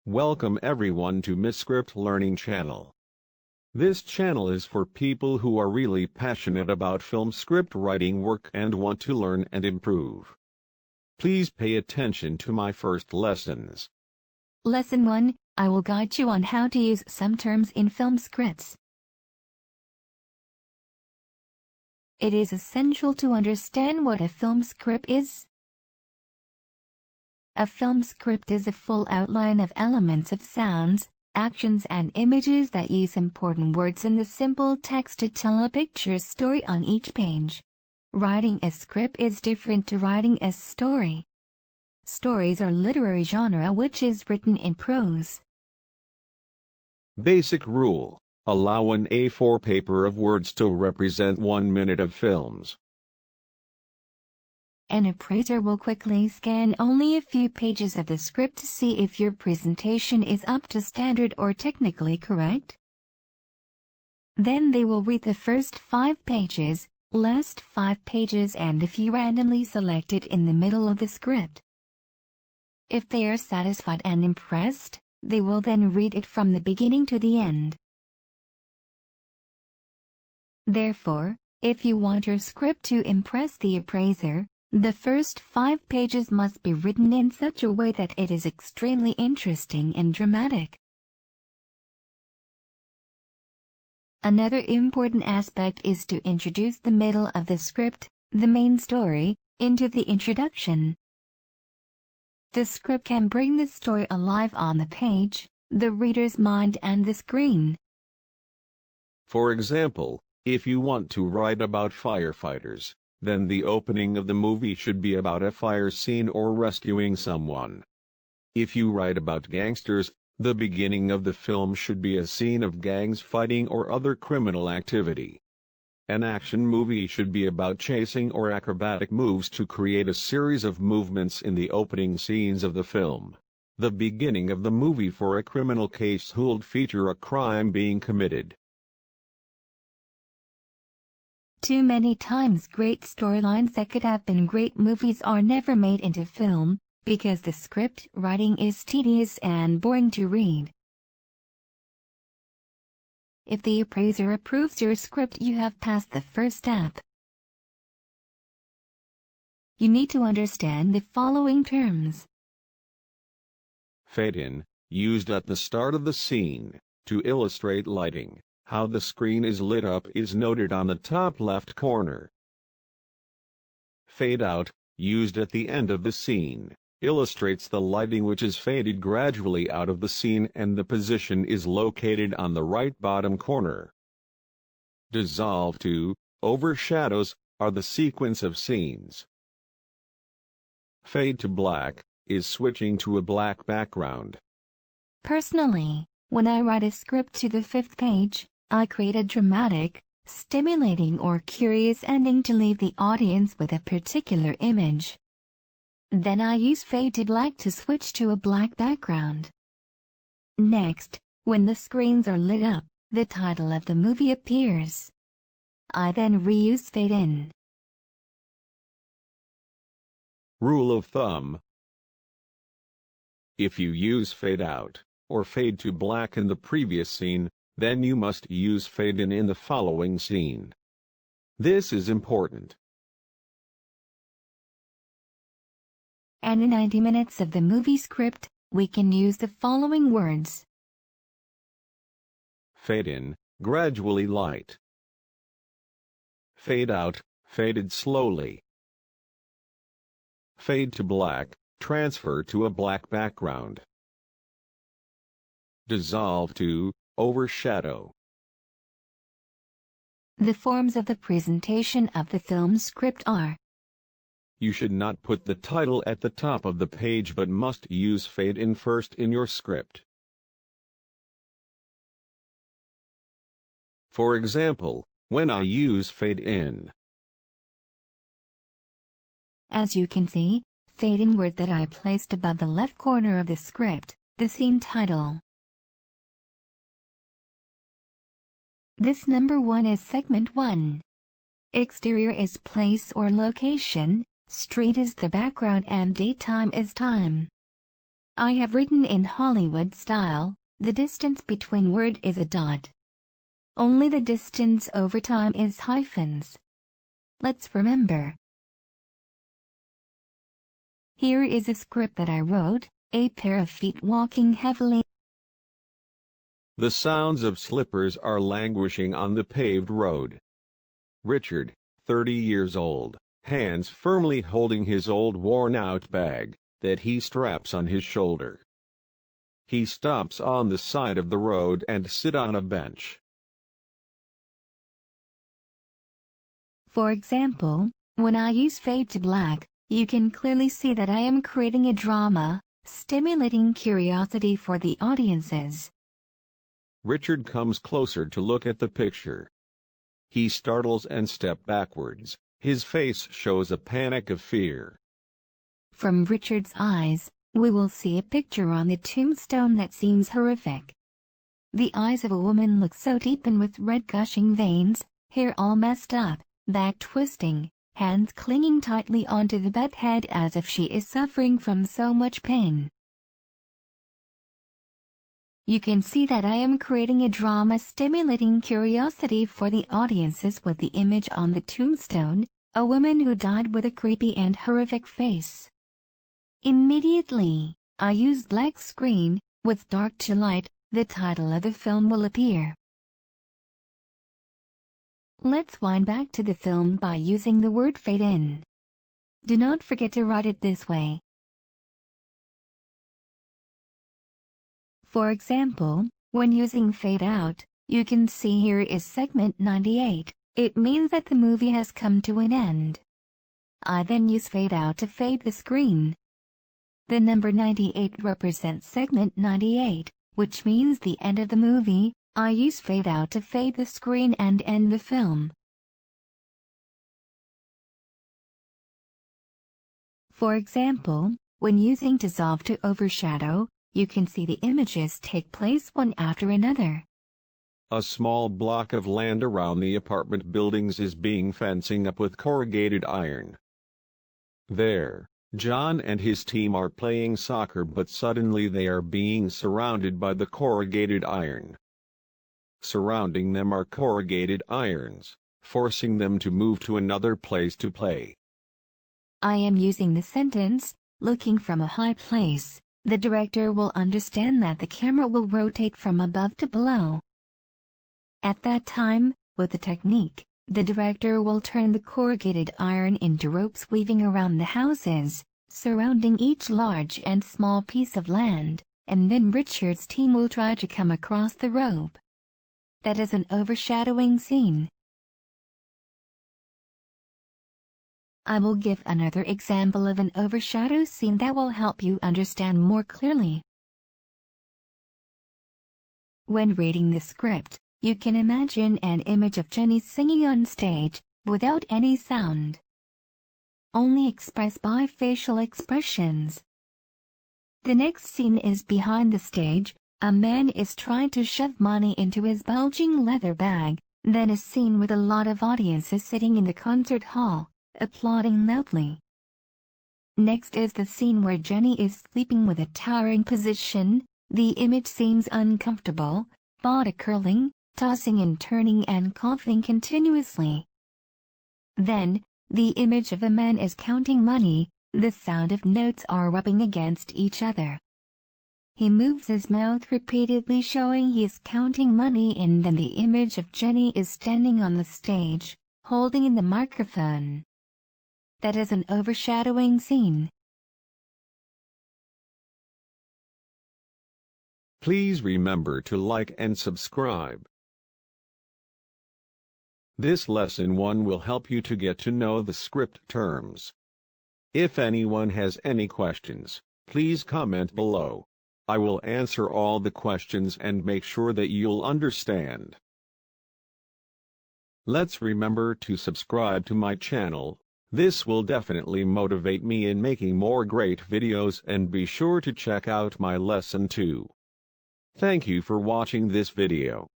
Welcome everyone to Miss Script Learning Channel. This channel is for people who are really passionate about film script writing work and want to learn and improve. Please pay attention to my first lessons. Lesson 1, I will guide you on how to use some terms in film scripts. It is essential to understand what a film script is. A film script is a full outline of elements of sounds, actions and images that use important words in the simple text to tell a picture story on each page. Writing a script is different to writing a story. Stories are literary genre which is written in prose. Basic rule: allow an A4 paper of words to represent 1 minute of films. An appraiser will quickly scan only a few pages of the script to see if your presentation is up to standard or technically correct. Then they will read the first 5 pages, last 5 pages and a few randomly selected in the middle of the script. If they are satisfied and impressed, they will then read it from the beginning to the end. Therefore, if you want your script to impress the appraiser, the first 5 pages must be written in such a way that it is extremely interesting and dramatic. Another important aspect is to introduce the middle of the script, the main story, into the introduction. The script can bring the story alive on the page, the reader's mind and the screen. For example, if you want to write about firefighters, then the opening of the movie should be about a fire scene or rescuing someone. If you write about gangsters, the beginning of the film should be a scene of gangs fighting or other criminal activity. An action movie should be about chasing or acrobatic moves to create a series of movements in the opening scenes of the film. The beginning of the movie for a criminal case would feature a crime being committed. Too many times great storylines that could have been great movies are never made into film, because the script writing is tedious and boring to read. If the appraiser approves your script, you have passed the first step. You need to understand the following terms. Fade in, used at the start of the scene, to illustrate lighting. How the screen is lit up is noted on the top left corner. Fade out, used at the end of the scene, illustrates the lighting which is faded gradually out of the scene and the position is located on the right bottom corner. Dissolve to overshadows are the sequence of scenes. Fade to black is switching to a black background. Personally, when I write a script to the 5th page, I create a dramatic, stimulating or curious ending to leave the audience with a particular image. Then I use fade to black to switch to a black background. Next, when the screens are lit up, the title of the movie appears. I then reuse fade in. Rule of thumb: if you use fade out or fade to black in the previous scene, then you must use fade in the following scene. This is important. And in 90 minutes of the movie script, we can use the following words. Fade in, gradually light. Fade out, faded slowly. Fade to black, transfer to a black background. Dissolve to overshadow. The forms of the presentation of the film script are: you should not put the title at the top of the page but must use fade in first in your script. For example, when I use fade in. As you can see, fade in word that I placed above the left corner of the script, the scene title. This number 1 is segment 1. Exterior is place or location, street is the background and daytime is time. I have written in Hollywood style, the distance between word is a dot. Only the distance over time is hyphens. Let's remember. Here is a script that I wrote, a pair of feet walking heavily. The sounds of slippers are languishing on the paved road. Richard, 30 years old, hands firmly holding his old worn-out bag that he straps on his shoulder. He stops on the side of the road and sits on a bench. For example, when I use fade to black, you can clearly see that I am creating a drama, stimulating curiosity for the audiences. Richard comes closer to look at the picture. He startles and steps backwards. His face shows a panic of fear. From Richard's eyes, we will see a picture on the tombstone that seems horrific. The eyes of a woman look so deep and with red gushing veins, hair all messed up, back twisting, hands clinging tightly onto the bed head as if she is suffering from so much pain. You can see that I am creating a drama stimulating curiosity for the audiences with the image on the tombstone, a woman who died with a creepy and horrific face. Immediately, I use black screen, with dark to light, the title of the film will appear. Let's wind back to the film by using the word fade in. Do not forget to write it this way. For example, when using fade out, you can see here is segment 98. It means that the movie has come to an end. I then use fade out to fade the screen. The number 98 represents segment 98, which means the end of the movie. I use fade out to fade the screen and end the film. For example, when using dissolve to overshadow, you can see the images take place one after another. A small block of land around the apartment buildings is being fencing up with corrugated iron. There, John and his team are playing soccer, but suddenly they are being surrounded by the corrugated iron. Surrounding them are corrugated irons, forcing them to move to another place to play. I am using the sentence, looking from a high place. The director will understand that the camera will rotate from above to below. At that time, with the technique, the director will turn the corrugated iron into ropes weaving around the houses, surrounding each large and small piece of land, and then Richard's team will try to come across the rope. That is an overshadowing scene. I will give another example of an overshadow scene that will help you understand more clearly. When reading the script, you can imagine an image of Jenny singing on stage, without any sound, only expressed by facial expressions. The next scene is behind the stage. A man is trying to shove money into his bulging leather bag, then a scene with a lot of audiences sitting in the concert hall, applauding loudly. Next is the scene where Jenny is sleeping with a towering position. The image seems uncomfortable, body curling, tossing and turning and coughing continuously. Then, the image of a man is counting money. The sound of notes are rubbing against each other. He moves his mouth repeatedly, showing he is counting money, and then the image of Jenny is standing on the stage, holding in the microphone. That is an overshadowing scene. Please remember to like and subscribe. This lesson 1 will help you to get to know the script terms. If anyone has any questions, please comment below. I will answer all the questions and make sure that you'll understand. Let's remember to subscribe to my channel. This will definitely motivate me in making more great videos, and be sure to check out my lesson 2. Thank you for watching this video.